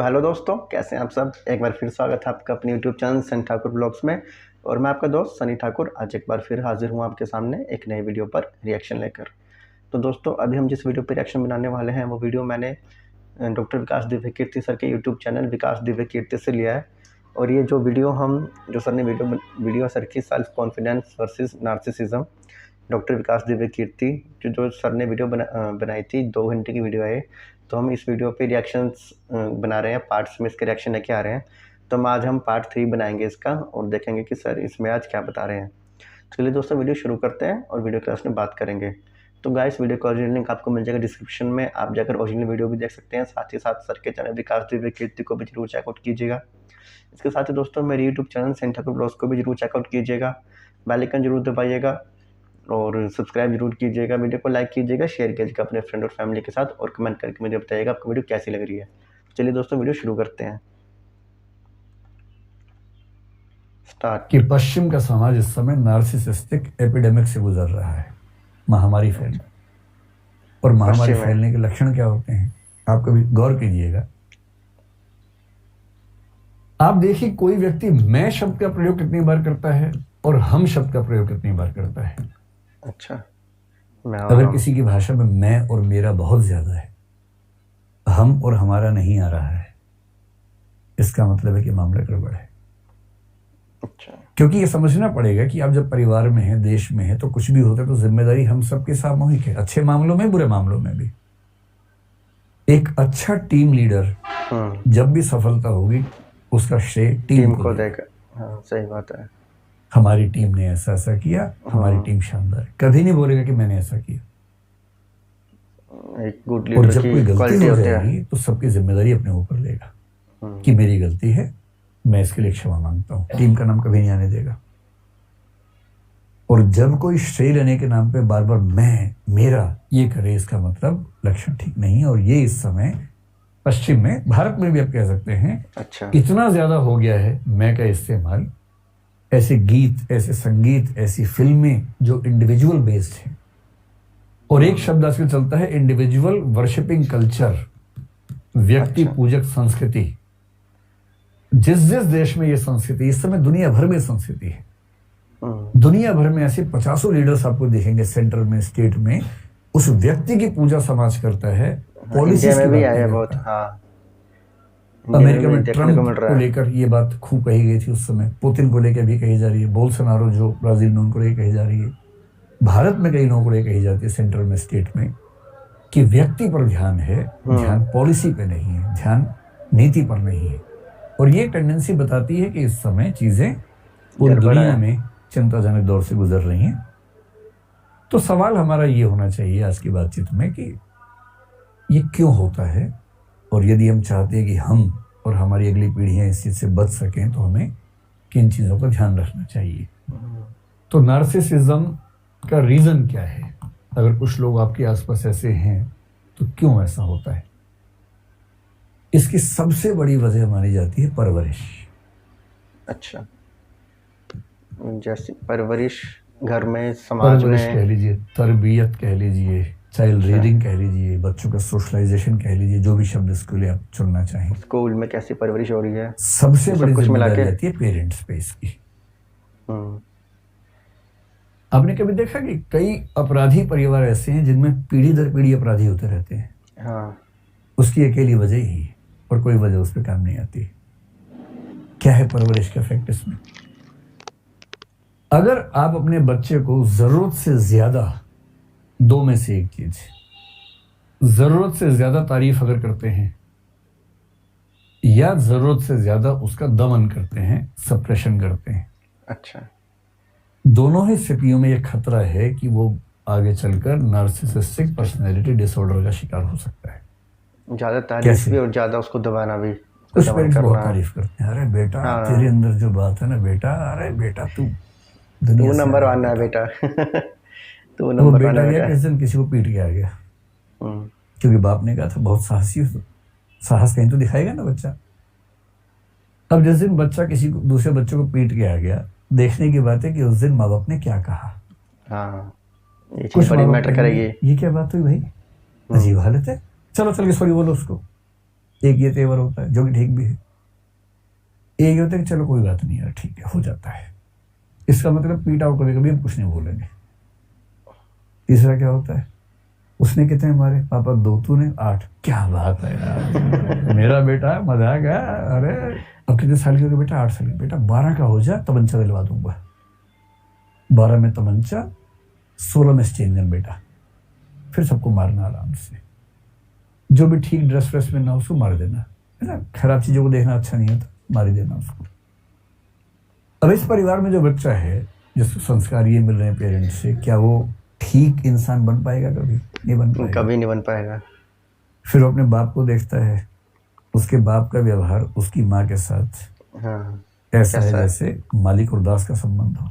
Hello दोस्तों, कैसे हैं आप सब। एक बार फिर स्वागत है आपका अपने YouTube channel Sunny Thakur blogs में। और मैं आपका दोस्त सनी ठाकुर आज एक बार फिर हाजिर हूं आपके सामने एक नई वीडियो पर रिएक्शन लेकर। तो दोस्तों, अभी हम जिस वीडियो पर रिएक्शन बनाने वाले हैं वो वीडियो मैंने डॉक्टर विकास दिव्य कीर्ति सर के यूट्यूब चैनल विकास दिव्य कीर्ति से लिया है। और ये जो वीडियो जो सर ने वीडियो सर की self confidence versus narcissism, doctor Vikas Divya Kirti जो सर ने वीडियो बनाई थी, 2 घंटे की वीडियो है। तो हम इस वीडियो पे रिएक्शंस बना रहे हैं, पार्ट्स में इसके रिएक्शन लेके आ रहे हैं। तो हम आज पार्ट 3 बनाएंगे इसका और देखेंगे कि सर इसमें आज क्या बता रहे हैं। चलिए दोस्तों, वीडियो शुरू करते हैं और वीडियो क्लास में बात करेंगे। तो गाइस, वीडियो का ओरिजिनल लिंक आपको मिल जाएगा डिस्क्रिप्शन में, आप जाकर ओरिजिनल वीडियो भी देख सकते हैं। साथ ही साथ सर के चैनल विकास दिव्य कीर्ति को भी जरूर चेकआउट कीजिएगा। इसके साथ ही दोस्तों, मेरे YouTube channel Sunny Thakur blogs को भी जरूर चेकआउट कीजिएगा। बेल आइकन जरूर दबाइएगा और सब्सक्राइब जरूर कीजिएगा। वीडियो को लाइक कीजिएगा, शेयर कीजिएगा अपने फ्रेंड और फैमिली के साथ और कमेंट करके मुझे बताइएगा आपको वीडियो कैसी लग रही है। चलिए दोस्तों, वीडियो शुरू करते हैं। स्टार्ट। कि पश्चिम का समाज इस समय नार्सिसिस्टिक एपिडेमिक से गुजर रहा है, महामारी फैल। और महामारी फैलने के लक्षण क्या होते हैं, आप कभी गौर कीजिएगा। आप देखिए, कोई व्यक्ति मैं शब्द का प्रयोग कितनी बार करता है और हम शब्द का प्रयोग कितनी बार करता है। अच्छा, अगर किसी की भाषा में मैं और मेरा बहुत ज्यादा है, हम और हमारा नहीं आ रहा है, इसका मतलब है कि मामला गड़बड़ है। अच्छा। क्योंकि ये समझना पड़ेगा कि आप जब परिवार में हैं, देश में हैं, तो कुछ भी होता है तो जिम्मेदारी हम सबके सामूहिक है, अच्छे मामलों में, बुरे मामलों में भी। एक अच्छा टीम लीडर जब भी सफलता होगी उसका श्रेय टीम को देगा। हाँ, सही बात है। हमारी टीम ने ऐसा ऐसा किया, हमारी टीम शानदार है, कभी नहीं बोलेगा कि मैंने ऐसा किया। एक गुड लीडर और जब कोई गलती हो जाएगी तो सबकी जिम्मेदारी अपने ऊपर लेगा कि मेरी गलती है, मैं इसके लिए क्षमा मांगता हूं। टीम का नाम कभी नहीं आने देगा। और जब कोई श्रेय लेने के नाम पे बार बार मैं, मेरा ये करे, इसका मतलब लक्षण ठीक नहीं है। और ये इस समय पश्चिम में, भारत में भी आप कह सकते हैं, अच्छा, इतना ज्यादा हो गया है मैं का इस्तेमाल। ऐसे गीत, ऐसे संगीत, ऐसी फिल्में जो इंडिविजुअल बेस्ड हैं। और एक शब्द आजकल चलता है, इंडिविजुअल वर्शिपिंग कल्चर, व्यक्ति पूजक संस्कृति। जिस जिस देश में ये संस्कृति, इस समय दुनिया भर में संस्कृति है। दुनिया भर में ऐसे 50 लीडर्स आपको दिखेंगे, सेंटर में, स्टेट में, उस व्यक्ति की पूजा समाज करता है। पॉलिसी में भी आया बहुत। हाँ, अमेरिका में ट्रम्प को लेकर ये बात खूब कही गई थी उस समय, पुतिन को लेकर भी कही जा रही है, बोल्सोनारो जो ब्राजील में, उनको लेकर कही जा रही है, भारत में कई लोगों को लेकर कही जाती है, सेंटर में, स्टेट में, कि व्यक्ति पर ध्यान है, ध्यान पॉलिसी पे नहीं है, ध्यान नीति पर नहीं है। और ये टेंडेंसी बताती है कि इस समय चीजें पूरी दुनिया में चिंताजनक दौर से गुजर रही हैं। तो सवाल हमारा ये होना चाहिए आज की बातचीत में कि ये क्यों होता है, और यदि हम चाहते हैं कि हम और हमारी अगली पीढ़ियां इस चीज से बच सकें तो हमें किन चीजों का ध्यान रखना चाहिए। तो नार्सिसिज्म का रीजन क्या है, अगर कुछ लोग आपके आसपास ऐसे हैं तो क्यों ऐसा होता है। इसकी सबसे बड़ी वजह मानी जाती है परवरिश। अच्छा, जैसे परवरिश, घर में, समाज में, कह लीजिए, तरबियत कह लीजिए, चाइल्ड रेयरिंग कह लीजिए, बच्चों का सोशलाइजेशन कह लीजिए, जो भी शब्द इसके लिए आप चुनना चाहें। स्कूल में कैसी परवरिश हो रही है, सबसे बड़ी जिम्मेदारी आती है पेरेंट्स पे इसकी। आपने कभी देखा कि कई अपराधी परिवार ऐसे हैं जिनमें पीढ़ी दर पीढ़ी अपराधी होते रहते हैं। हाँ, उसकी अकेली वजह ही है और कोई वजह उस पर काम नहीं आती। क्या है परवरिश का इफेक्ट इसमें। अगर आप अपने बच्चे को जरूरत से ज्यादा, 2 में से एक चीज, जरूरत से ज्यादा तारीफ अगर करते हैं या जरूरत से ज्यादा उसका दमन करते हैं, सप्रेशन करते हैं, अच्छा, दोनों ही स्थितियों में यह खतरा है कि वो आगे चलकर नार्सिसिस्टिक पर्सनैलिटी डिसऑर्डर का शिकार हो सकता है। ज्यादा तारीफ भी और ज्यादा उसको दबाना भी। कुछ पेरेंट्स बहुत तारीफ करते हैं, अरे बेटा तेरे अंदर जो बात है ना बेटा, अरे बेटा तू नंबर 1 है बेटा। तो बेटा गया किस दिन किसी को पीट के आ गया, क्योंकि बाप ने कहा था बहुत साहसी हो, साहस कहीं तो दिखाएगा ना बच्चा। अब जिस दिन बच्चा किसी को, दूसरे बच्चों को पीट के आ गया, देखने की बात है कि उस दिन माँ बाप ने क्या कहा। हाँ, ये कुछ बड़ी मैटर करेगी। ये क्या बात हुई भाई, अजीब हालत है, चलो चल के सॉरी बोलो उसको। एक ये तेवर होता है जो कि ठीक भी है। एक ये होता है कि चलो कोई बात नहीं यार, ठीक है, हो जाता है, इसका मतलब पीटा हो कभी कभी हम कुछ नहीं बोलेंगे। तीसरा क्या होता है, उसने कितने मारे पापा? 2, तूने 8। क्या बात है यार, मेरा बेटा मजाक है। अरे अब कितने साल के हो बेटा? 8 साल के। बेटा 12 का हो जा, तमंचा दिलवा दूंगा। 12 में तमंचा, 16 में स्टेन गन बेटा। फिर सबको मारना आराम से, जो भी ठीक ड्रेस व्रेस में ना उसको मार देना, है ना। खराब चीजों को देखना अच्छा नहीं होता, मार ही देना उसको। अब इस परिवार में जो बच्चा है, जिसको संस्कार ये मिल रहे हैं पेरेंट्स से, क्या वो ठीक इंसान बन पाएगा? कभी नहीं बन पाएगा। कभी नहीं बन पाएगा। फिर वो अपने बाप को देखता है, उसके बाप का व्यवहार उसकी माँ के साथ हाँ, ऐसा है जैसे मालिक और दास का संबंध हो।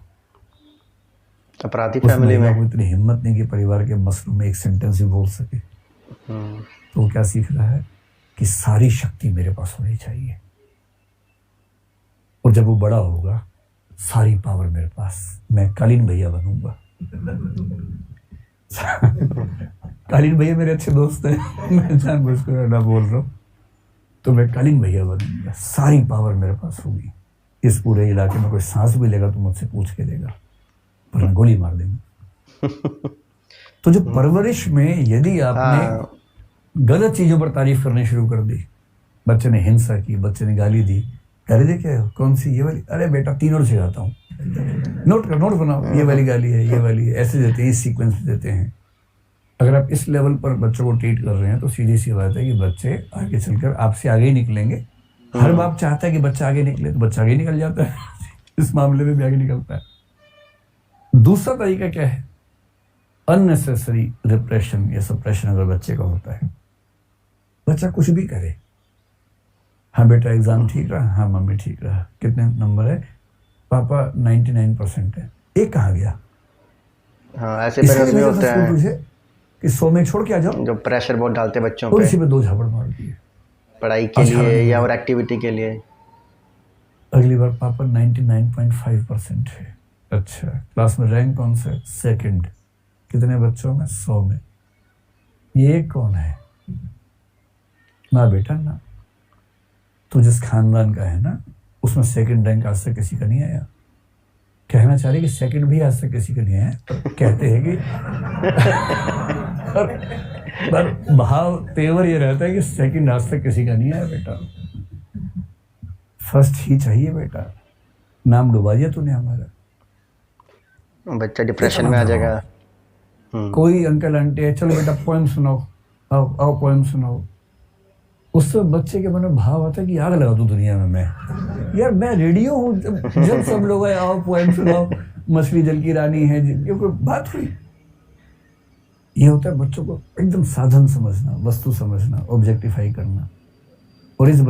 अपराधी उस फैमिली महिला में। को इतनी हिम्मत नहीं कि परिवार के मसलों में एक सेंटेंस भी बोल सके। तो वो क्या सीख रहा है कि सारी शक्ति मेरे पास होनी चाहिए, और जब वो बड़ा होगा सारी पावर मेरे पास, मैं कालीन भैया बनूंगा। कालीन भैया मेरे अच्छे दोस्त हैं, मैं जानबूझकर ना बोल रहा हूँ। तो मैं कालीन भैया बनूंगा, सारी पावर मेरे पास होगी, इस पूरे इलाके में कोई सांस भी लेगा तो मुझसे पूछ के देगा, वरना गोली मार देंगे। तो जो परवरिश में यदि आपने गलत चीजों पर तारीफ करनी शुरू कर दी, बच्चे ने हिंसा की, बच्चे ने गाली दी, गाली दे क्या है? कौन सी? ये वाली। अरे बेटा 3 और सिखाता हूँ, नोट बनाओ, ये वाली गाली है, ये वाली है, ऐसे देते हैं, इस सीक्वेंस में देते हैं। अगर आप इस लेवल पर बच्चों को ट्रीट कर रहे हैं तो सीधी सी बात है कि बच्चे आगे चलकर आपसे आगे ही निकलेंगे। हर बाप चाहता है कि बच्चा आगे निकले, तो बच्चा आगे निकल जाता है। इस मामले में भी आगे निकलता है। दूसरा तरीका क्या है? अननेसेसरी रिप्रेशन या सप्रेशन अगर बच्चे का होता है, बच्चा कुछ भी करे, हाँ बेटा एग्जाम ठीक रहा, हाँ मम्मी ठीक रहा, कितने नंबर है पापा? 99% है। एक कहाँ गया? हाँ, ऐसे पेरेंट्स भी होते हैं कि 100 में छोड़ के आ जाओ, जो प्रेशर बहुत डालते हैं बच्चों और पे, इसी पे 2 झापड़ मार दिए पढ़ाई के लिए या और एक्टिविटी के लिए। अगली बार पापा 99.5% है। अच्छा, क्लास में रैंक कौन सा है? 2nd। कितने बच्चों में? 100 में। ये कौन है? ना बेटा ना, तो जिस खानदान का है ना, उसमें 2nd रैंक आज तक किसी का नहीं आया। कहना चाह रही कि 2nd भी आज तक किसी का नहीं आया, पर कहते हैं कि पर भाव तेवर ये रहता है कि 2nd आज तक किसी का नहीं आया बेटा, 1st ही चाहिए बेटा। नाम डुबा दिया तूने हमारा, बच्चा डिप्रेशन में आ जाएगा। कोई अंकल आंटी है, चलो बेटा पोएम सुनाओ, आओ पोएम सुनाओ। उससे बच्चे के मन में भाव आता है कि आग लगा दूं दुनिया में मैं, यार मैं रेडियो हूँ, जब सब लोग आए आओ पोएम सुनाओ, मछली जल की रानी है, ये कोई बात हुई? ये होता है बच्चों को एकदम साधन समझना, वस्तु समझना, ऑब्जेक्टिफाई करना। और ये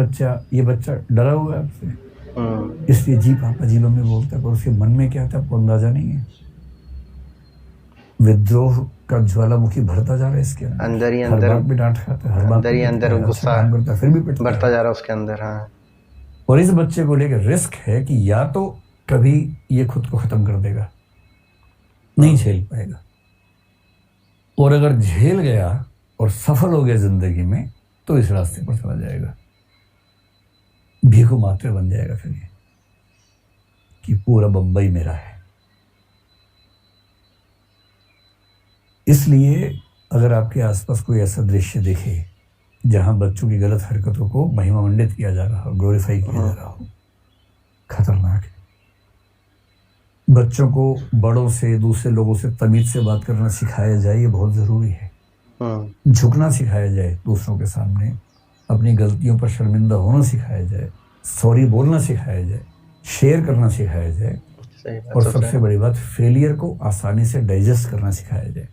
बच्चा डरा हुआ है आपसे, इसलिए जी पापा जी मम्मी बोलता है, पर उसके मन में क्या आता है आपको अंदाजा नहीं है। विद्रोह का ज्वालामुखी भरता जा रहा है इसके अंदर ही हर बात में डांट खाता है, हर बात में अंदर गुस्सा करता है, फिर भी बढ़ता जा रहा है उसके अंदर। हाँ, और इस बच्चे को लेकर रिस्क है कि या तो कभी ये खुद को खत्म कर देगा, नहीं झेल पाएगा, और अगर झेल गया और सफल हो गया जिंदगी में तो इस रास्ते पर चला जाएगा, भीखू मात्र बन जाएगा फिर ये कि पूरा बंबई मेरा है। इसलिए अगर आपके आसपास कोई ऐसा दृश्य दिखे जहां बच्चों की गलत हरकतों को महिमामंडित किया जा रहा हो, ग्लोरीफाई किया जा रहा हो, खतरनाक है। बच्चों को बड़ों से, दूसरे लोगों से तमीज से बात करना सिखाया जाए, ये बहुत ज़रूरी है। झुकना सिखाया जाए दूसरों के सामने, अपनी गलतियों पर शर्मिंदा होना सिखाया जाए, सॉरी बोलना सिखाया जाए, शेयर करना सिखाया जाए, और सबसे बड़ी बात फेलियर को आसानी से डाइजेस्ट करना सिखाया जाए।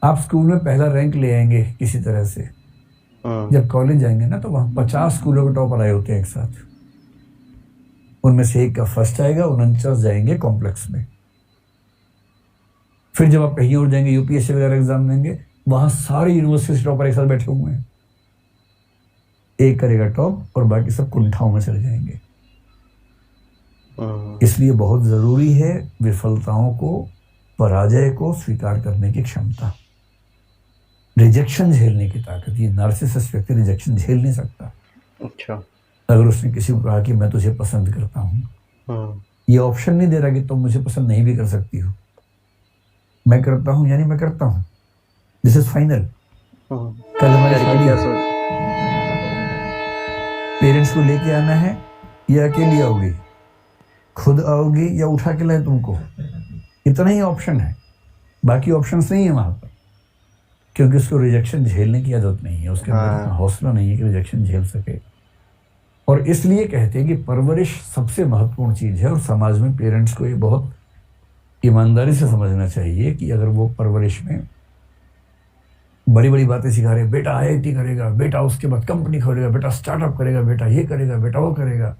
आप स्कूल में पहला रैंक ले आएंगे किसी तरह से, जब कॉलेज जाएंगे ना तो वहाँ 50 स्कूलों के टॉपर आए होते हैं एक साथ, उनमें से एक का फर्स्ट आएगा, 49 जाएंगे कॉम्प्लेक्स में। फिर जब आप कहीं और जाएंगे यूपीएससी वगैरह एग्जाम देंगे, वहां सारे यूनिवर्सिटी टॉपर एक साथ बैठे हुए हैं, एक करेगा टॉप और बाकी सब कुंठाओं में चले जाएंगे। इसलिए बहुत जरूरी है विफलताओं को, पराजय को स्वीकार करने की क्षमता। रिजेक्शन झेलने की ताकत। ये नार्सिसिस्ट व्यक्ति रिजेक्शन झेल नहीं सकता। अच्छा। अगर उसने किसी को कहा कि मैं तुझे पसंद करता हूँ, ये ऑप्शन नहीं दे रहा कि तुम मुझे पसंद नहीं भी कर सकती हो। मैं करता हूँ यानी मैं करता हूँ, दिस इज फाइनल। कल हमारी शादी है, पेरेंट्स को लेके आना है या अकेली आओगी, खुद आओगी या उठा के लाए तुमको, इतना ही ऑप्शन है, बाकी ऑप्शंस नहीं है वहां पर, क्योंकि उसको रिजेक्शन झेलने की आदत नहीं है, उसके अंदर इतना हौसला नहीं है कि रिजेक्शन झेल सके। और इसलिए कहते हैं कि परवरिश सबसे महत्वपूर्ण चीज है, और समाज में पेरेंट्स को ये बहुत ईमानदारी से समझना चाहिए कि अगर वो परवरिश में बड़ी बड़ी बातें सिखा रहे, बेटा IIT करेगा, बेटा उसके बाद कंपनी खोलेगा, बेटा स्टार्टअप करेगा, बेटा ये करेगा, बेटा वो करेगा,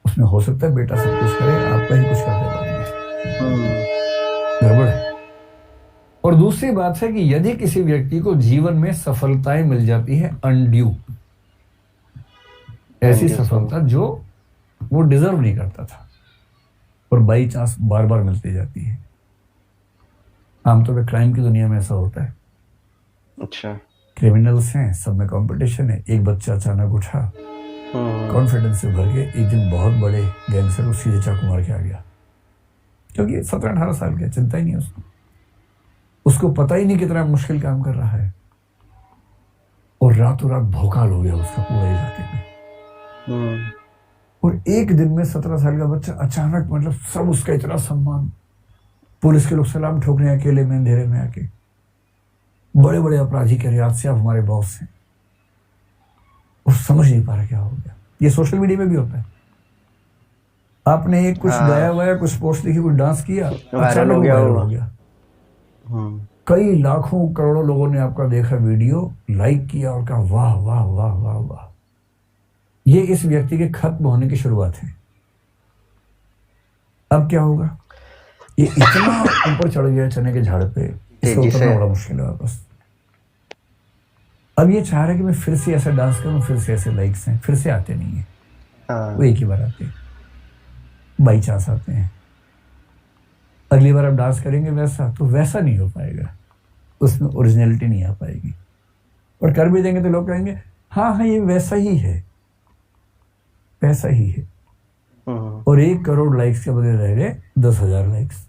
उसमें हो सकता है बेटा सब कुछ करे, आपका ही कुछ कर दे बाद में, गड़बड़ है। और दूसरी बात है कि यदि किसी व्यक्ति को जीवन में सफलताएं मिल जाती है अनड्यू, ऐसी सफलता जो वो डिजर्व नहीं करता था और बाई चांस बार बार मिलती जाती है, आमतौर पर क्राइम की दुनिया में ऐसा होता है। अच्छा। क्रिमिनल्स हैं, सब में कंपटीशन है। एक बच्चा अचानक उठा, कॉन्फिडेंस से भर के, एक दिन बहुत बड़े गैंगस्टर को सीधे चाकू मार के आ गया, क्योंकि 17-18 साल का, चिंता ही नहीं उसको पता ही नहीं कितना मुश्किल काम कर रहा है, और रातों रात भौकाल हो गया उसका पूरे इलाके में। और एक दिन में 17 साल का बच्चा अचानक, मतलब सब उसका इतना सम्मान, पुलिस के लोग सलाम ठोक रहे हैं अकेले में अंधेरे में आके, बड़े बड़े अपराधी कह रहे आज से आप हमारे बॉस हैं, वो समझ नहीं पा रहा क्या हो गया। ये सोशल मीडिया में भी होता है, आपने एक कुछ गाया वाया, कुछ पोस्ट लिखी, कुछ डांस किया, अचानक वायरल हो गया, कई लाखों करोड़ों लोगों ने आपका देखा वीडियो, लाइक किया और कहा वाह वाह वाह वाह वाह। ये इस व्यक्ति के खत्म होने की शुरुआत है। अब क्या होगा, ये इतना ऊपर चढ़ गया चने के झाड़ पे, इसको उतरना बड़ा मुश्किल है वापस। अब ये चाह रहा है कि मैं फिर से ऐसा डांस करूं, फिर से ऐसे लाइक्स हैं, फिर से आते नहीं है, वो एक ही बार आते हैं, बाई चांस आते हैं। अगली बार आप डांस करेंगे वैसा, तो वैसा नहीं हो पाएगा, उसमें ओरिजिनलिटी नहीं आ पाएगी, और कर भी देंगे तो लोग कहेंगे हाँ हाँ ये वैसा ही है, वैसा ही है। और 1 करोड़ लाइक्स के बदले रह गए 10,000 लाइक्स।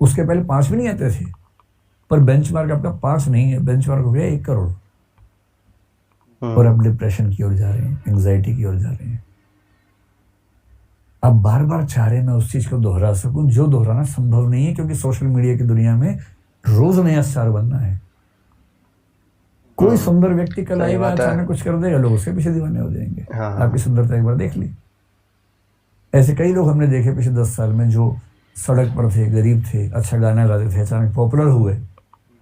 उसके पहले 5 भी नहीं आते थे, पर बेंचमार्क आपका 5 नहीं है, बेंचमार्क हो गया 1 करोड़। और आप डिप्रेशन की ओर जा रहे हैं, एंजाइटी की ओर जा रहे हैं। आप बार बार चाह रहे हैं मैं उस चीज को दोहरा सकूं, जो दोहराना संभव नहीं है, क्योंकि सोशल मीडिया की दुनिया में रोज नया स्टार बनना है। कोई सुंदर व्यक्ति कल आएगा, अचानक कुछ कर देगा, लोग उसके पीछे दीवाने हो जाएंगे। आपकी सुंदरता एक बार देख ली। ऐसे कई लोग हमने देखे पिछले 10 साल में, जो सड़क पर थे, गरीब थे, अच्छा गाना गाते थे, अचानक पॉपुलर हुए,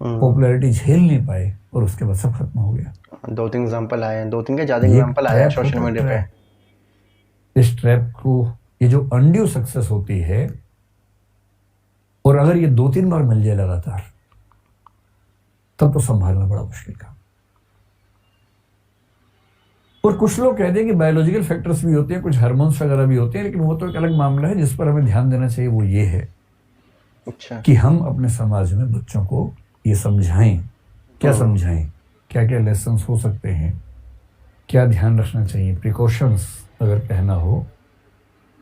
पॉपुलैरिटी झेल नहीं पाए और उसके बाद सब खत्म हो गया। 2-3 एग्जांपल आए हैं, 2-3 के ज्यादा एग्जांपल आए हैं सोशल मीडिया पे। इस ट्रैप को, ये जो अनड्यू सक्सेस होती है, और अगर ये 2-3 बार मिल जाए लगातार, तब तो संभालना बड़ा मुश्किल काम। और कुछ लोग कहते हैं कि बायोलॉजिकल फैक्टर्स भी होते हैं, कुछ हार्मोन्स वगैरह भी होते हैं, लेकिन वो तो एक अलग मामला है जिस पर हमें ध्यान देना चाहिए। वो ये है अच्छा, कि हम अपने समाज में बच्चों को ये समझाएं, क्या समझाएं, क्या क्या लेसन्स हो सकते हैं, क्या ध्यान रखना चाहिए, प्रिकॉशंस अगर कहना हो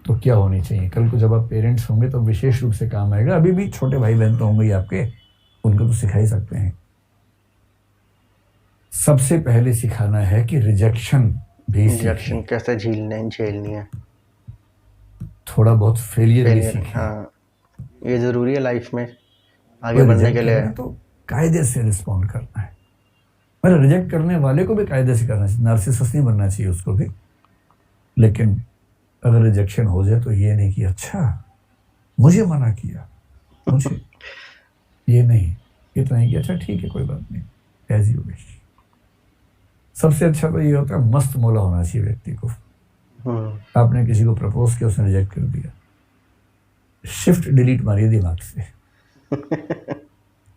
तो क्या होनी चाहिए। कल को जब आप पेरेंट्स होंगे तो विशेष रूप से काम आएगा। अभी भी छोटे भाई बहन तो होंगे ही आपके, उनको तो सिखा ही सकते हैं। सबसे पहले सिखाना है कि रिजेक्शन कैसे झेलनी है, थोड़ा बहुत फेलियर भी सीखें। हाँ, ये जरूरी है लाइफ में आगे बढ़ने के लिए। तो कायदे से रिस्पॉन्ड करना है, मतलब रिजेक्ट करने वाले को भी कायदे से करना चाहिए, नार्सिसिस्ट नहीं बनना चाहिए उसको भी। लेकिन अगर रिजेक्शन हो जाए तो ये नहीं कि अच्छा मुझे मना किया, मुझे ये नहीं, इतना ही कि अच्छा ठीक है कोई बात नहीं, एज यू विश। सबसे अच्छा तो ये होता है मस्त मौला होना चाहिए व्यक्ति को। आपने किसी को प्रपोज किया, उसने रिजेक्ट कर दिया, शिफ्ट डिलीट मारिए दिमाग से।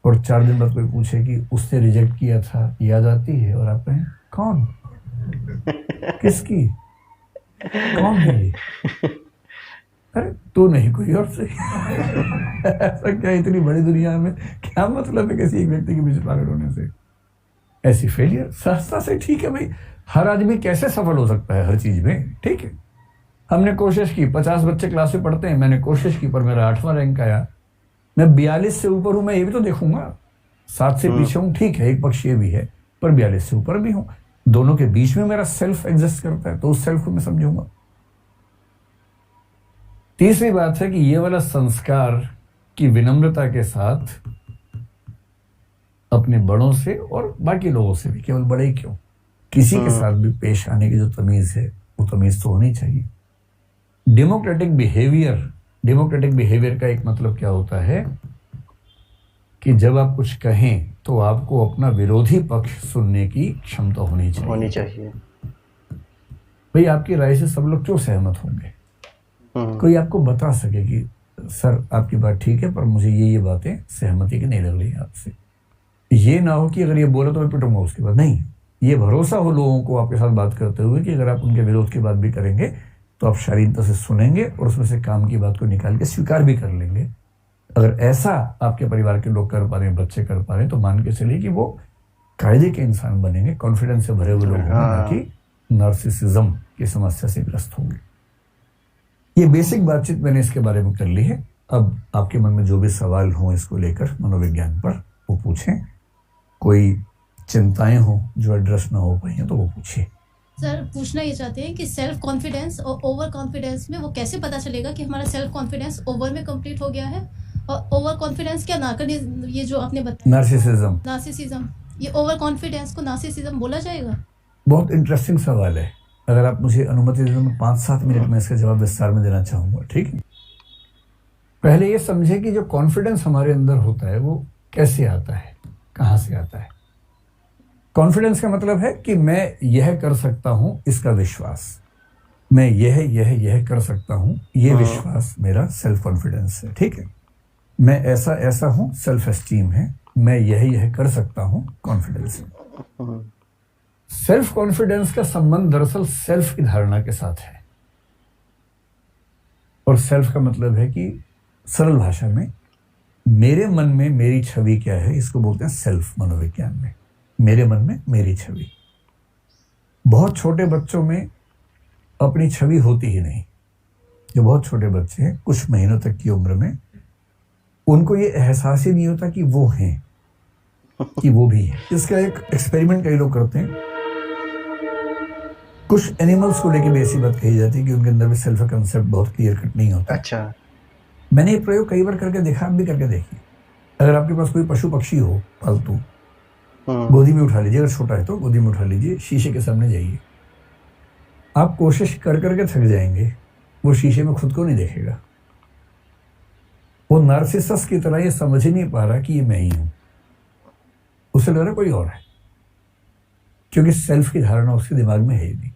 और 4 दिन बाद कोई पूछे कि उसने रिजेक्ट किया था, याद आती है, और आप कहें कौन, किसकी, कौन है ये? अरे तू नहीं, कोई और से। ऐसा क्या इतनी बड़ी दुनिया में क्या मतलब है किसी एक व्यक्ति के पीछे पागल होने से? ऐसी फेलियर सहजता से ठीक है भाई, हर आदमी कैसे सफल हो सकता है हर चीज में, ठीक है। हमने कोशिश की, 50 बच्चे क्लास में पढ़ते हैं, मैंने कोशिश की पर मेरा 8वां रैंक आया। मैं 42 से ऊपर हूं, मैं ये भी तो देखूंगा। 7 से पीछे हूं, ठीक है, एक पक्ष ये भी है, पर 42 से ऊपर भी हूं। दोनों के बीच में मेरा सेल्फ एग्जिस्ट करता है, तो उस सेल्फ को मैं समझूंगा। तीसरी बात है कि ये वाला संस्कार की विनम्रता के साथ अपने बड़ों से और बाकी लोगों से भी, केवल बड़े ही क्यों, किसी के साथ भी पेश आने की जो तमीज है वो तमीज तो होनी चाहिए। डेमोक्रेटिक बिहेवियर का एक मतलब क्या होता है कि जब आप कुछ कहें तो आपको अपना विरोधी पक्ष सुनने की क्षमता होनी चाहिए। भाई आपकी राय से सब लोग क्यों सहमत होंगे? कोई आपको बता सके कि सर आपकी बात ठीक है पर मुझे ये बातें सहमति की नहीं लग रही आपसे। ये ना हो कि अगर ये बोला तो मैं पिटूंगा उसके बाद, नहीं, ये भरोसा हो लोगों को आपके साथ बात करते हुए कि अगर आप उनके विरोध की बात भी करेंगे तो आप शालीनता से सुनेंगे और उसमें से काम की बात को निकाल के स्वीकार भी कर लेंगे। अगर ऐसा आपके परिवार के लोग कर पा रहे हैं, बच्चे कर पा रहे हैं, तो मान के चलिए कि वो कायदे के इंसान बनेंगे, कॉन्फिडेंस से भरे हुए लोग होंगे, ना कि नार्सिसिज्म की समस्या से ग्रस्त होंगे। ये बेसिक बातचीत मैंने इसके बारे में कर ली है। अब आपके मन में जो भी सवाल हों इसको लेकर मनोविज्ञान पर, वो पूछें। कोई चिंताएं हो जो एड्रेस ना हो पाई हैं तो वो पूछिए। सर पूछना ये चाहते हैं कि सेल्फ कॉन्फिडेंस और ओवर कॉन्फिडेंस में वो कैसे पता चलेगा कि हमारा सेल्फ कॉन्फिडेंस ओवर में कंप्लीट हो गया है, और ओवर कॉन्फिडेंस क्या ये जो आपने बताया नार्सिसिज्म, ये ओवर कॉन्फिडेंस को नार्सिसिज्म बोला जाएगा? बहुत इंटरेस्टिंग सवाल है। अगर आप मुझे अनुमति दें तो मैं 5-7 मिनट में इसका जवाब विस्तार में देना चाहूंगा, ठीक है। पहले ये समझे कि जो कॉन्फिडेंस हमारे अंदर होता है वो कैसे आता है, कहां से आता है। कॉन्फिडेंस का मतलब है कि मैं यह कर सकता हूं, इसका विश्वास, मैं यह कर सकता हूं, ये विश्वास मेरा सेल्फ कॉन्फिडेंस है, ठीक है। मैं ऐसा हूं, सेल्फ एस्टीम है। मैं यह कर सकता हूं, कॉन्फिडेंस है। सेल्फ कॉन्फिडेंस का संबंध दरअसल सेल्फ की धारणा के साथ है। और सेल्फ का मतलब है कि सरल भाषा में मेरे मन में मेरी छवि क्या है, इसको बोलते हैं सेल्फ मनोविज्ञान में। मेरे मन में मेरी छवि। बहुत छोटे बच्चों में अपनी छवि होती ही नहीं। जो बहुत छोटे बच्चे हैं, कुछ महीनों तक की उम्र में, उनको ये एहसास ही नहीं होता कि वो हैं, कि वो भी है। इसका एक एक्सपेरिमेंट कई लोग करते हैं। कुछ एनिमल्स को लेके भी ऐसी बात कही जाती है कि उनके अंदर भी सेल्फ कंसेप्ट बहुत क्लियर कट नहीं होता। अच्छा, मैंने ये प्रयोग कई बार करके देखा, आप भी करके देखिए। अगर आपके पास कोई पशु पक्षी हो पालतू, गोदी में उठा लीजिए, अगर छोटा है तो गोदी में उठा लीजिए, शीशे के सामने जाइए। आप कोशिश कर करके थक जाएंगे, वो शीशे में खुद को नहीं देखेगा। वो नार्सिसस की तरह ये समझ ही नहीं पा रहा कि ये मैं ही हूं, उसे लग रहा कोई और है, क्योंकि सेल्फ की धारणा उसके दिमाग में है ही नहीं।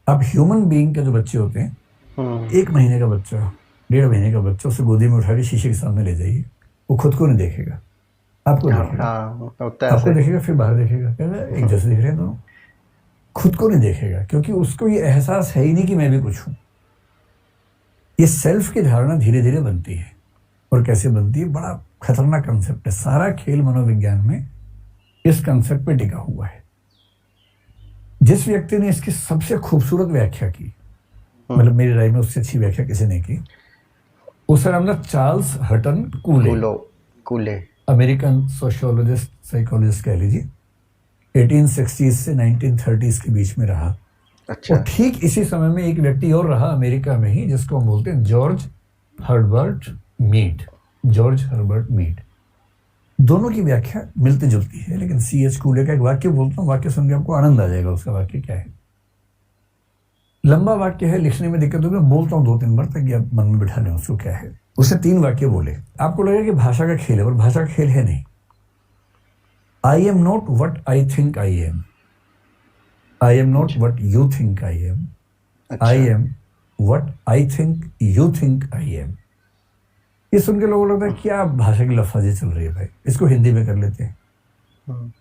अब ह्यूमन बीइंग के जो बच्चे होते हैं, 1 महीने का बच्चा, 1.5 महीने का बच्चा, उसे गोदी में उठा के शीशे के सामने ले जाइए, वो खुद को नहीं देखेगा, आपको देखेगा। आपको देखेगा, फिर बाहर देखेगा, कहता एक जैसे दिख रहे हैं दोनों। खुद को नहीं देखेगा, क्योंकि उसको ये एहसास है ही नहीं कि मैं भी कुछ हूं। ये सेल्फ की धारणा धीरे धीरे बनती है। और कैसे बनती है? बड़ा खतरनाक कंसेप्ट है। सारा खेल मनोविज्ञान में इस कंसेप्ट पे टिका हुआ है। जिस व्यक्ति ने इसकी सबसे खूबसूरत व्याख्या की, मतलब मेरी राय में उससे अच्छी व्याख्या किसी ने की, उसका नाम था चार्ल्स हटन कूले। अमेरिकन सोशियोलॉजिस्ट, साइकोलॉजिस्ट कह लीजिए। 1860s से 1930s के बीच में रहा। अच्छा। और ठीक इसी समय में एक व्यक्ति और रहा अमेरिका में ही, जिसको हम बोलते हैं जॉर्ज हर्बर्ट मीड। दोनों की व्याख्या मिलती जुलती है, लेकिन C.H. कूले का एक वाक्य बोलता हूँ, वाक्य सुन के आपको आनंद आ जाएगा। उसका वाक्य क्या है? लंबा वाक्य है, लिखने में दिक्कत होगी, मैं बोलता हूँ 2-3 बार ताकि आप मन में बिठा लें उसको क्या है। उसने 3 वाक्य बोले। आपको लगेगा कि भाषा का खेल है, पर भाषा का खेल है नहीं। I am not what I think I am, I am not what you think I am, I am what I think you think I am. ये सुन के लोगों को लगता है क्या भाषा की लफाजी चल रही है भाई, इसको हिंदी में कर लेते हैं।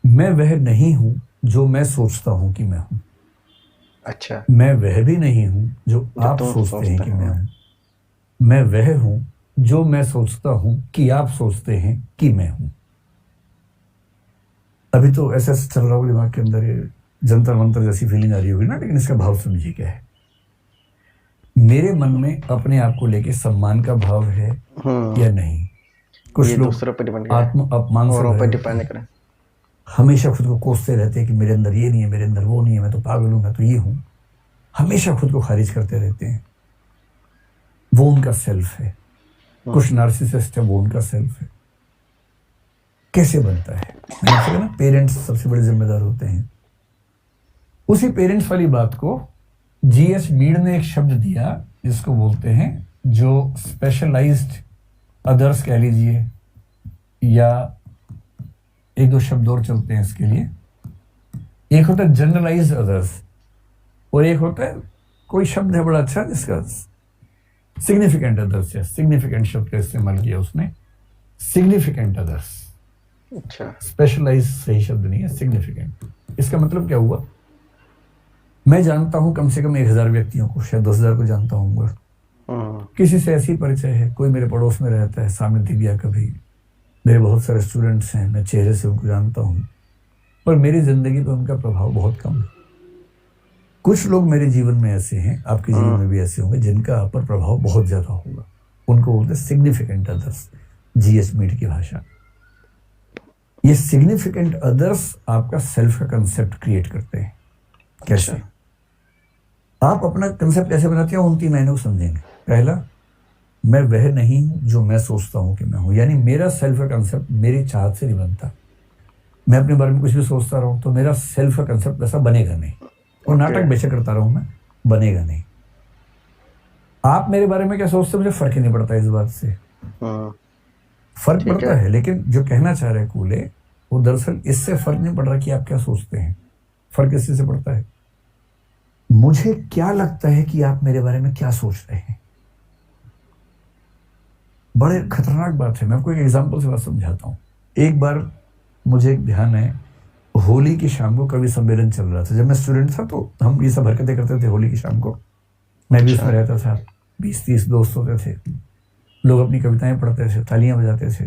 मैं वह नहीं हूं जो मैं सोचता हूं कि मैं हूं। अच्छा। मैं वह भी नहीं हूं जो आप सोचते हैं कि मैं हूं। मैं वह हूं जो मैं सोचता हूं कि आप सोचते हैं कि मैं हूं। अभी तो ऐसा चल रहा होगा दिमाग के अंदर, ये जंतर मंतर जैसी फीलिंग आ रही होगी ना, लेकिन इसका भाव समझिए क्या है। मेरे मन में अपने आप को लेके सम्मान का भाव है या नहीं। कुछ ये लोग दूसरों पर डिपेंड आत्म अपमान से औरों पर भरे डिपेंड होते हैं। करें। हमेशा खुद को कोसते रहते हैं कि मेरे अंदर ये नहीं है, मेरे अंदर वो नहीं है, मैं तो पागल हूं, मैं तो ये हूं। हमेशा खुद को खारिज करते रहते हैं। वो उनका सेल्फ है। कुछ नार्सिसिस्ट है, वो उनका सेल्फ है। कैसे बनता है? मैंने आपसे कहा ना, पेरेंट्स सबसे बड़े जिम्मेदार होते हैं। उसी पेरेंट्स वाली बात को जीएस मीड ने एक शब्द दिया जिसको बोलते हैं, जो स्पेशलाइज्ड अदर्स कह लीजिए, या एक दो शब्द और चलते हैं इसके लिए। एक होता है जनरलाइज्ड अदर्स, और एक होता है कोई शब्द है बड़ा अच्छा जिसका सिग्निफिकेंट अदर्स है। सिग्निफिकेंट शब्द का इस्तेमाल किया उसने, सिग्निफिकेंट अदर्स। अच्छा, स्पेशलाइज सही शब्द नहीं है, सिग्निफिकेंट। इसका मतलब क्या हुआ? मैं जानता हूं कम से कम 1000 व्यक्तियों को, शायद 10,000 को जानता हूँ। किसी से ऐसी परिचय है, कोई मेरे पड़ोस में रहता है, सामने दिख गया कभी। मेरे बहुत सारे स्टूडेंट्स हैं, मैं चेहरे से उनको जानता हूँ, पर मेरी जिंदगी पर उनका प्रभाव बहुत कम है। कुछ लोग मेरे जीवन में ऐसे हैं, आपके जीवन में भी ऐसे होंगे, जिनका आप पर प्रभाव बहुत ज्यादा होगा। उनको बोलते हैं सिग्निफिकेंट अदर्स, जीएस मीड की भाषा। ये सिग्निफिकेंट अदर्स आपका सेल्फ का कंसेप्ट क्रिएट करते हैं। कैसे? आप अपना कंसेप्ट कैसे बनाते हैं, उन 3 लाइनों को समझेंगे। पहला, मैं वह नहीं हूं जो मैं सोचता हूं कि मैं हूं। यानी मेरा सेल्फ का कंसेप्ट मेरी चाहत से नहीं बनता। मैं अपने बारे में कुछ भी सोचता रहूं तो मेरा सेल्फ का कंसेप्ट वैसा बनेगा नहीं, और नाटक बेशक करता रहूं मैं, बनेगा नहीं। आप मेरे बारे में क्या सोचते हैं, मुझे फर्क ही नहीं पड़ता इस बात से। फर्क पड़ता है, लेकिन जो कहना चाह रहे हैं कूले, वो दरअसल इससे फर्क नहीं पड़ रहा कि आप क्या सोचते हैं। फर्क इससे से पड़ता है, मुझे क्या लगता है कि आप मेरे बारे में क्या सोच रहे हैं। बड़े खतरनाक बात है। मैं आपको एक एग्जांपल से बात समझाता हूँ। एक बार मुझे एक ध्यान है, होली की शाम को कवि सम्मेलन चल रहा था। जब मैं स्टूडेंट था तो हम ये सब हरकतें करते थे होली की शाम को। मैं भी उसमें रहता था। 20-30 दोस्त होते थे, लोग अपनी कविताएं पढ़ते थे, तालियां बजाते थे।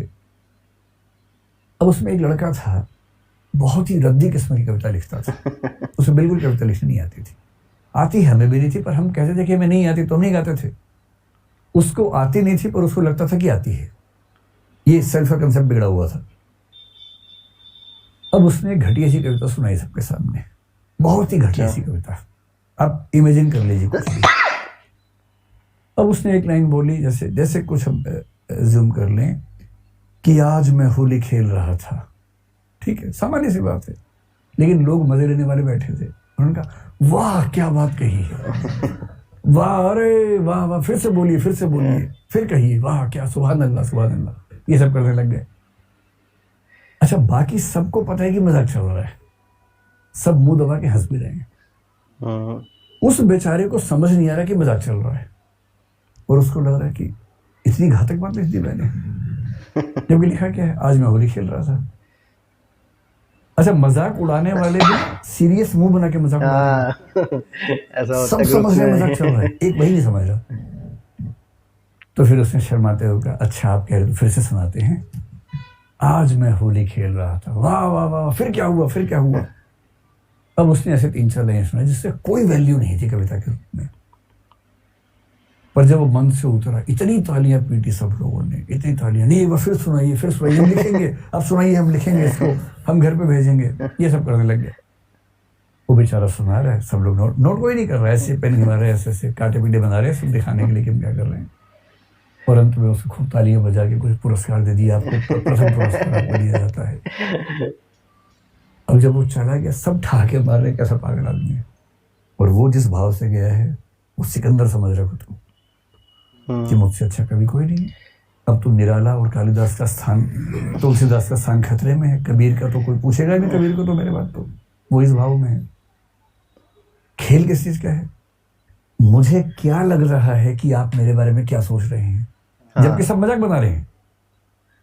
अब उसमें एक लड़का था, बहुत ही रद्दी किस्म की कविता लिखता था। उसे बिल्कुल कविता लिखनी नहीं आती थी। आती हमें भी नहीं थी, पर हम कहते थे कि हमें नहीं आती तो हम नहीं गाते थे। उसको आती नहीं थी, पर उसको लगता था कि आती है। ये सेल्फ का कंसेप्ट बिगड़ा हुआ था। अब उसने एक घटिया सी कविता सुनाई सबके सामने, बहुत ही घटिया सी कविता। आप इमेजिन कर लीजिए कुछ भी। अब उसने एक लाइन बोली, जैसे कुछ हम जूम कर लें कि आज मैं होली खेल रहा था। ठीक है, सामान्य सी बात है, लेकिन लोग मजे लेने वाले बैठे थे। उन्होंने कहा, वाह क्या बात कही है, वाह, अरे वाह वाह, फिर से बोलिए, फिर कहिए, वाह क्या, सुभान अल्लाह सुभान अल्लाह। ये सब करने लग गए। अच्छा, बाकी सबको पता है कि मजाक चल रहा है, सब मुंह दबा के हंस भी रहे हैं। उस बेचारे को समझ नहीं आ रहा कि मजाक चल रहा है, और उसको लग रहा है कि इतनी घातक बात लिख दी मैंने। जबकि लिखा क्या है, आज मैं होली खेल रहा था। अच्छा, मजाक उड़ाने वाले भी सीरियस मुंह बना के मजाक उड़ा रहे हैं। सब समझ रहे मजाक चल रहा है, एक वही नहीं समझ रहा। तो फिर उसने शर्माते हुए कहा, अच्छा आप कह रहे, तो फिर से सुनाते हैं। आज मैं होली खेल रहा था, वाह वाह वाह, फिर क्या हुआ। अब उसने ऐसे 3-4 लाइन सुनाई जिससे कोई वैल्यू नहीं थी कविता के रूप में, पर जब वो मन से उतरा, इतनी तालियां पीटी सब लोगों ने, इतनी तालियां, नहीं एक बार फिर सुनाइए, हम लिखेंगे, आप सुनाइए, हम लिखेंगे इसको, हम घर पे भेजेंगे। ये सब करने लग गए। वो बेचारा सुना रहा है, सब लोग नोट कोई नहीं कर रहा है, ऐसे पेन घुमा रहे हैं, ऐसे कांटे पीटे बना रहे हैं, सब दिखाने के लिए कि हम क्या कर रहे हैं। और अंत में उसको खूब तालियां बजा के कुछ पुरस्कार दे दिया। आपको प्रथम पुरस्कार आपको दिया जाता है। अब जब वो चला गया, सब ठहाके मार रहे, कैसा पागल आदमी है। और वो जिस भाव से गया है, वो सिकंदर समझ रहा खुद को कि मुझसे अच्छा कभी कोई नहीं है। अब तो निराला और कालिदास का स्थान, तुलसीदास का स्थान खतरे में है। कबीर का तो कोई पूछेगा नहीं, कबीर को तो मेरे बात तो वो इस भाव में है। खेल किस चीज का है, मुझे क्या लग रहा है कि आप मेरे बारे में क्या सोच रहे हैं। जबकि सब मजाक बना रहे हैं,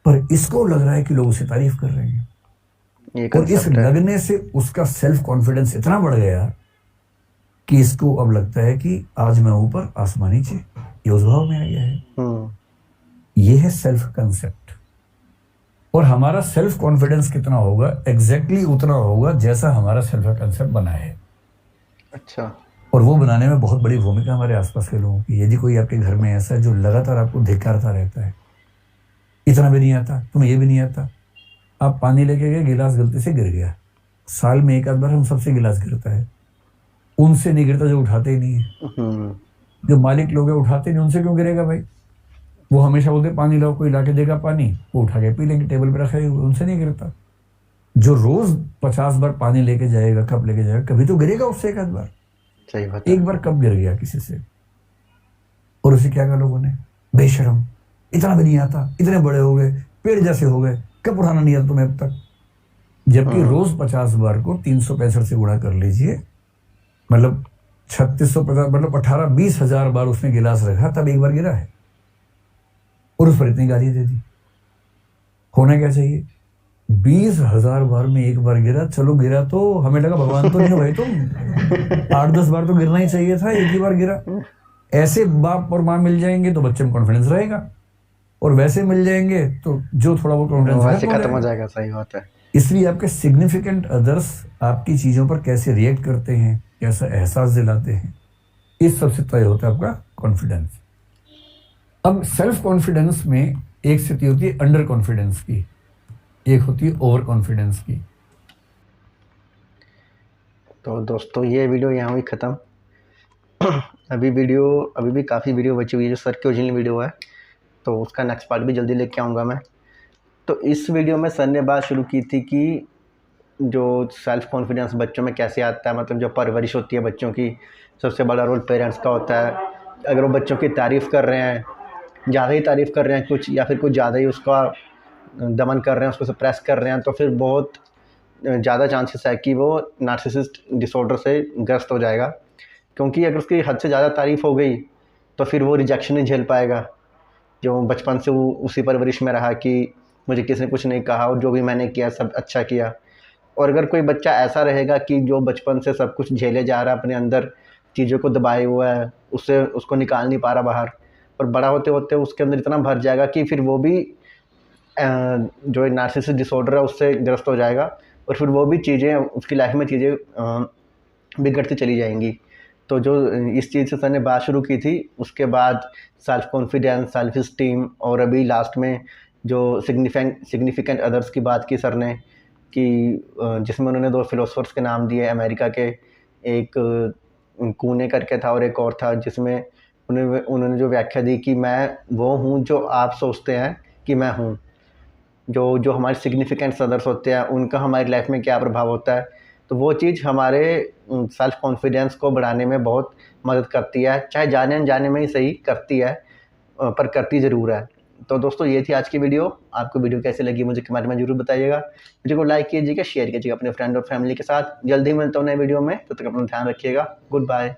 पर इसको लग रहा है कि लोग उसे तारीफ कर रहे हैं। और इस लगने से उसका सेल्फ कॉन्फिडेंस इतना बढ़ गया कि इसको अब लगता है कि आज मैं ऊपर आसमान नीचे, ये उस भाव में आ गया है। ये है सेल्फ कंसेप्ट। और हमारा सेल्फ कॉन्फिडेंस कितना होगा, एग्जैक्टली उतना होगा जैसा हमारा सेल्फ कंसेप्ट बना है। अच्छा। और वो बनाने में बहुत बड़ी भूमिका हमारे आसपास के लोगों की। यदि कोई आपके घर में ऐसा है जो लगातार आपको धिक्कारता रहता है, इतना भी नहीं आता, तुम्हें ये भी नहीं आता, आप पानी लेके गए, गिलास गलती से गिर गया, साल में एक आध बार हम सबसे गिलास गिरता है, उनसे नहीं गिरता जो उठाते ही नहीं है। जो मालिक लोग हैं उठाते नहीं, उनसे क्यों गिरेगा भाई? वो हमेशा बोलते पानी लाओ, कोई लाके देगा पानी, वो उठा के पी लेंगे, टेबल पे रखे हुए, उनसे नहीं गिरता। जो रोज 50 बार पानी लेके जाएगा, कप लेके जाएगा, कभी तो गिरेगा उससे एक आध बार। सही बात। एक बार कब गिर गया किसी से, और उसे क्या कहा लोगों ने, बेशरम, इतना भी नहीं आता, इतने बड़े हो गए, पेड़ जैसे हो गए, कब उठाना नहीं आता तुम्हें अब तक? जबकि रोज 50 बार को 365 से गुणा कर लीजिए, मतलब 3650, मतलब 18-20 हजार बार उसने गिलास रखा, तब एक बार गिरा है, और उस पर इतनी गाली दे दी। होना क्या चाहिए? 20,000 बार में एक बार गिरा, चलो गिरा तो हमें लगा भगवान तो नहीं हो भाई तुम, 8-10 बार तो गिरना ही चाहिए था, एक ही बार गिरा। ऐसे बाप और माँ मिल जाएंगे तो बच्चे में कॉन्फिडेंस रहेगा, और वैसे मिल जाएंगे तो जो थोड़ा बहुत कॉन्फिडेंस वैसे खत्म हो जाएगा। सही बात है। इसलिए आपके सिग्निफिकेंट अदर्स आपकी चीजों पर कैसे रिएक्ट करते हैं, कैसा एहसास दिलाते हैं, इस सबसे तय होता है आपका कॉन्फिडेंस। अब सेल्फ कॉन्फिडेंस में एक स्थिति होती है अंडर कॉन्फिडेंस की, एक होती है ओवर कॉन्फिडेंस की। तो दोस्तों ये वीडियो यहाँ हुई ख़त्म। अभी भी काफ़ी वीडियो बची हुई है जो सर की ओरिजिनल वीडियो है, तो उसका नेक्स्ट पार्ट भी जल्दी लेके आऊँगा मैं। तो इस वीडियो में सर ने बात शुरू की थी कि जो सेल्फ कॉन्फिडेंस बच्चों में कैसे आता है, मतलब जो परवरिश होती है बच्चों की, सबसे बड़ा रोल पेरेंट्स का होता है। अगर वो बच्चों की तारीफ़ कर रहे हैं, ज़्यादा ही तारीफ़ कर रहे हैं कुछ, या फिर कुछ ज़्यादा ही उसका दमन कर रहे हैं, उसको सप्रेस कर रहे हैं, तो फिर बहुत ज़्यादा चांसेस है कि वो नार्सिसिस्ट डिसऑर्डर से ग्रस्त हो जाएगा। क्योंकि अगर उसकी हद से ज़्यादा तारीफ़ हो गई तो फिर वो रिजेक्शन नहीं झेल पाएगा, जो बचपन से वो उसी परवरिश में रहा कि मुझे किसी ने कुछ नहीं कहा और जो भी मैंने किया सब अच्छा किया। और अगर कोई बच्चा ऐसा रहेगा कि जो बचपन से सब कुछ झेले जा रहा है, अपने अंदर चीज़ों को दबाए हुआ है, उसको निकाल नहीं पा रहा बाहर, और बड़ा होते होते उसके अंदर इतना भर जाएगा कि फिर वो भी जो नार्सिसिस्ट डिसऑर्डर है उससे ग्रस्त हो जाएगा, और फिर वो भी चीज़ें उसकी लाइफ में चीज़ें बिगड़ती चली जाएंगी। तो जो इस चीज़ से सर ने बात शुरू की थी, उसके बाद सेल्फ कॉन्फिडेंस, सेल्फ इस्टीम, और अभी लास्ट में जो सिग्निफिकेंट अदर्स की बात की सर ने, कि जिसमें उन्होंने 2 फिलोसफर्स के नाम दिए अमेरिका के, एक कूने करके था और एक और था, जिसमें उन्होंने जो व्याख्या दी कि मैं वो हूँ जो आप सोचते हैं कि मैं हूँ। जो हमारे सिग्निफिकेंट अदर्स होते हैं उनका हमारी लाइफ में क्या प्रभाव होता है, तो वो चीज़ हमारे सेल्फ कॉन्फिडेंस को बढ़ाने में बहुत मदद करती है, चाहे जाने अनजाने में ही सही करती है, पर करती ज़रूर है। तो दोस्तों ये थी आज की वीडियो। आपको वीडियो कैसी लगी मुझे कमेंट में ज़रूर बताइएगा। वीडियो को लाइक कीजिएगा, शेयर कीजिएगा अपने फ्रेंड और फैमिली के साथ। जल्दी ही मिलता हूँ नए वीडियो में, तब तक अपना ध्यान रखिएगा। Good bye.